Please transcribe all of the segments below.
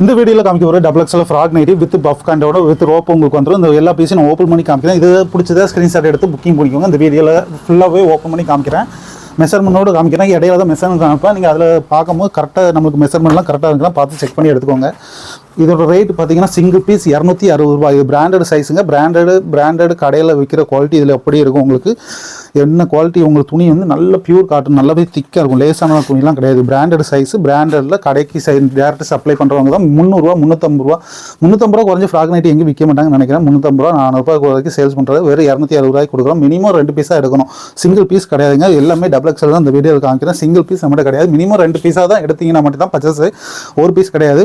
இந்த வீடியோவில் காமிக்க ஒரு double XL frock nighty with puff கேண்டோட வித் ரோப் உங்களுக்கு வந்துடும். இந்த எல்லா பீஸும் நான் ஓப்பன் பண்ணி காமிக்கிறேன். இது பிடிச்சதா ஸ்க்ரீன்ஷாட் எடுத்து புக்கிங் பண்ணிக்கோங்க. இந்த வீடியோவில் ஃபுல்லாகவே ஓப்பன் பண்ணி காமிக்கிறேன். மெஷர்மெண்ட்டோடு காமிக்கிறேன். இடையில தான் மெஷர்மெண்ட் காமிப்பேன். நீங்கள் அதில் பார்க்கும்போது கரெக்டாக நம்மளுக்கு மெஷர்மெண்ட்லாம் கரெக்டாக இருக்கலாம் பார்த்து செக் பண்ணி எடுத்துக்கோங்க. இதோட ரேட் பார்த்தீங்கன்னா சிங்கிள் பீஸ் 260 ரூபாய். இது பிராண்டட் சைஸுங்க. பிராண்டட் கடையில் விற்கிற குவாலிட்டி இதில் எப்படி இருக்கும் உங்களுக்கு என்ன குவாலிட்டி உங்களுக்கு துணி வந்து நல்ல பியூர் காட்டன் நல்லாவே திக்காக இருக்கும். லேசான துணிலாம் கிடையாது. பிராண்டட் சைஸு பிராண்டடில் கடைக்கு டேரக்ட் சப்ளை பண்ணுறவங்க தான் 300 350 ரூபா குறைஞ்சி ஃப்ராக் நைட்டி எங்கேயும் விற்க மாட்டாங்கன்னு நினைக்கிறேன். 350 400 ரூபா வரைக்கும் சேல்ஸ் பண்ணுறது வெறும் 260 ரூபாய்க்கு கொடுக்குறோம். மினிமம் 2 பீஸாக எடுக்கணும். சிங்கிள் பீஸ் கிடையாதுங்க. எல்லாமே டபுள் எக்ஸ்எல் தான் இந்த வீடியோவில் காமிக்கிறேன். சிங்கிள் பீஸ் நம்மகிட்ட கிடையாது. மினிமம் 2 பீஸாக தான் எடுத்தீங்கன்னா மட்டும் தான் பர்ச்சேஸ். ஒரு பீஸ் கிடையாது.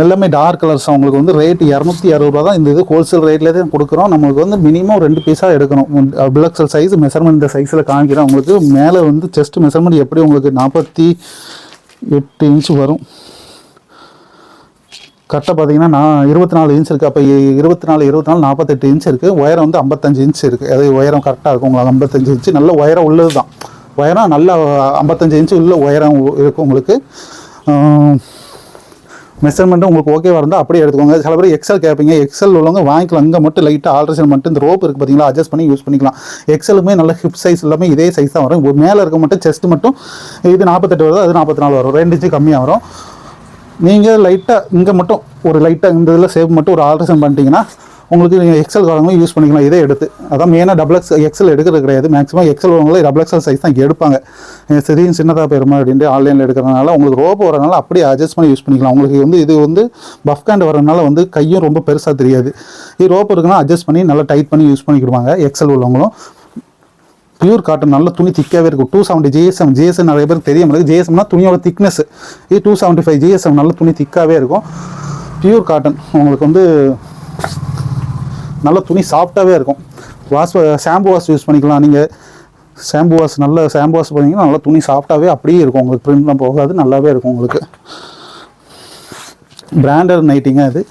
எல்லாமே டார்க் கலர்ஸ். அவங்களுக்கு வந்து ரேட்டு 260 ரூபா தான். இந்த இது ஹோல்சேல் ரேட்லேயே தான் கொடுக்குறோம். நம்மளுக்கு வந்து மினிமம் 2 பீஸாக எடுக்கணும். டபுள் எக்ஸ்எல் சைஸ் மெஷர்மெண்ட் இந்த சைஸில் காமிக்கிறேன். உங்களுக்கு மேலே வந்து செஸ்ட் மெஷர்மெண்ட் எப்படி உங்களுக்கு 48 இன்ச் வரும். கரெக்டாக பார்த்தீங்கன்னா நான் 24 இன்ச் இருக்குது. அப்போ 24 48 இன்ச் இருக்குது. உயரம் வந்து 55 இன்ச் இருக்குது. அது உயரம் கரெக்டாக இருக்கும் உங்களுக்கு. 55 இன்ச்சு நல்ல உயரம் உள்ளது தான். உயரம் நல்ல 55 இன்ச்சு உள்ள உயரம் இருக்கும் உங்களுக்கு. மெஷர்மெண்ட்டு உங்களுக்கு ஓகேவாக இருந்தால் அப்படியே எடுத்துக்கோங்க. சில பேர் எக்ஸல் கேட்பீங்க. எக்ஸல் உள்ளவங்க வாங்கிக்கலாம். அங்கே மட்டும் லைட்டாக ஆல்ட்ரேஷன் மட்டும் இந்த ரோப் இருக்குது பார்த்தீங்களா, அட்ஜஸ்ட் பண்ணி யூஸ் பண்ணிக்கலாம். எக்ஸலுமே நல்ல ஹிப் சைஸ் எல்லாமே இதே சைஸ் தான் வரும். மேலே இருக்க மட்டும் செஸ்ட் மட்டும் இது 48 வருது, அது 44 வரும். 2 இன்ச்சு கம்மியாக வரும். நீங்கள் லைட்டாக இங்கே மட்டும் ஒரு லைட்டாக இந்த இதில் சேவ் மட்டும் ஒரு ஆல்ட்ரேஷன் பண்ணிட்டீங்கன்னா உங்களுக்கு நீங்கள் எக்ஸல் வரவங்களும் யூஸ் பண்ணிக்கலாம். இதே எடுத்து அதான் மெயினாக டபுள் எக்ஸல் எடுக்கிறது கிடையாது. மேக்ஸிமம் எக்ஸல் வரவங்களே டபுள் எக்ஸல் சைஸ் தான் எடுப்பாங்க. சரியும் சின்னதாக போயிருமா அப்படின்ட்டு ஆன்லைனில் எடுக்கிறதுனால உங்களுக்கு ரோப் வரனால அப்படியே அட்ஜஸ்ட் பண்ணி யூஸ் பண்ணிக்கலாம். உங்களுக்கு வந்து இது வந்து பஃப் கேண்ட் வரனால வந்து கையும் ரொம்ப பெருசாக தெரியாது. இது ரோப் இருக்குன்னா அட்ஜஸ்ட் பண்ணி நல்லா டைட் பண்ணி யூஸ் பண்ணிக்கிடுவாங்க எக்ஸல் உள்ளவங்களும். பியூர் காட்டன் நல்ல துணி திக்காகவே இருக்கும். 270 ஜிஎஸ்எம் நிறைய பேருக்கு தெரிய முடியாது. ஜிஎஸ்எம்னா துணியோட திக்னஸ். இது 275 ஜிஎஸ்எம் நல்ல துணி திக்காகவே இருக்கும். பியூர் காட்டன் உங்களுக்கு வந்து நல்ல துணி சாஃப்டாகவே இருக்கும். ஷாம்பு வாஷ் யூஸ் பண்ணிக்கலாம். நீங்கள் ஷாம்பு வாஷ் பண்ணிங்கன்னா நல்லா துணி சாஃப்டாகவே அப்படியே இருக்கும். உங்களுக்கு பிரிண்ட்லாம் போகாது, நல்லாவே இருக்கும் உங்களுக்கு. பிராண்டட் நைட்டிங்க இது.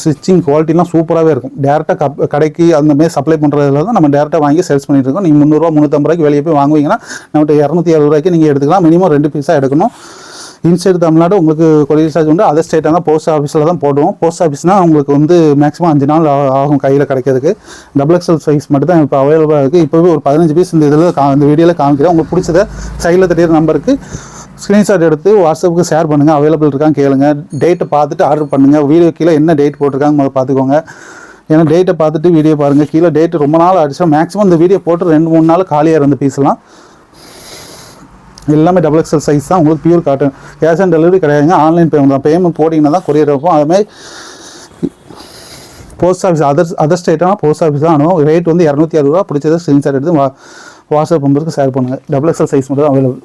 ஸ்டிச்சிங் குவாலிட்டிலாம் சூப்பராகவே இருக்கும். டேரெக்டாக கடைக்கு அந்தமாதிரி சப்ளை பண்ணுறதுல தான் நம்ம டேரெக்டாக வாங்கி சேல்ஸ் பண்ணிட்டு இருக்கோம். நீங்கள் 300 350 ரூபாய்க்கு வெளியே போய் வாங்குவீங்கன்னா நம்மகிட்ட 260 ரூபாய்க்கு நீங்கள் எடுத்துக்கலாம். மினிமம் 2 பீஸாக எடுக்கணும். இன்சைடு தமிழ்நாடு உங்களுக்கு கொரியர் சார்ஜ் உண்டு. அதர் ஸ்டேட்டாக தான் போஸ்ட் ஆஃபீஸில் தான் போடுவோம். போஸ்ட் ஆஃபீஸ்னால் உங்களுக்கு வந்து மேக்ஸிமம் 5 நாள் ஆகும் கையில் கிடைக்கிறதுக்கு. டபுள் எக்ஸ்எல் சைஸ் மட்டும் தான் இப்போ அவைலபிளாக இருக்குது. இப்போவே ஒரு 15 பீஸ் இந்த வீடியோவில் காமிக்கிறேன். உங்களுக்கு பிடிச்சத சைடில் தெரியிற நம்பருக்கு ஸ்க்ரீன்ஷாட் எடுத்து வாட்ஸ்அப்புக்கு ஷேர் பண்ணுங்கள். அவைலபிள் இருக்கான்னு கேளுங்க. டேட்டை பார்த்துட்டு ஆர்டர் பண்ணுங்கள். வீடியோ கீழே என்ன டேட் போட்டிருக்காங்க முதல்ல பார்த்துக்கோங்க. ஏன்னா டேட்டை பார்த்துட்டு வீடியோ பாருங்கள். கீழே டேட்டு ரொம்ப நாள் ஆகிடுச்சா மேக்ஸிமம் இந்த வீடியோ போட்டு 2-3 நாள் காலியாக இருந்த பீஸ்லாம் எல்லாமே டபுள் எக்ஸ்எல் சைஸ் தான். உங்களுக்கு pure cotton. Cash on delivery கிடையாதுங்க. ஆன்லைன் பேமெண்ட் தான். பேமெண்ட் போட்டிங்கன்னா தான் கொரியர் இருக்கும். அதுமாதிரி போஸ்ட் ஆஃபீஸ் அதர் ஸ்டேட்டான போஸ்ட் ஆஃபீஸ் தான் அனுபவம். ரேட் வந்து 260 ரூபா. பிடிச்சதை ஸ்க்ரீன்ஷாட் எடுத்து வாட்ஸ்அப் நம்பருக்கு ஷேர் பண்ணுங்கள். டபுள் எக்ஸ்எல் சைஸ் மட்டும் தான் அவைலபிள்.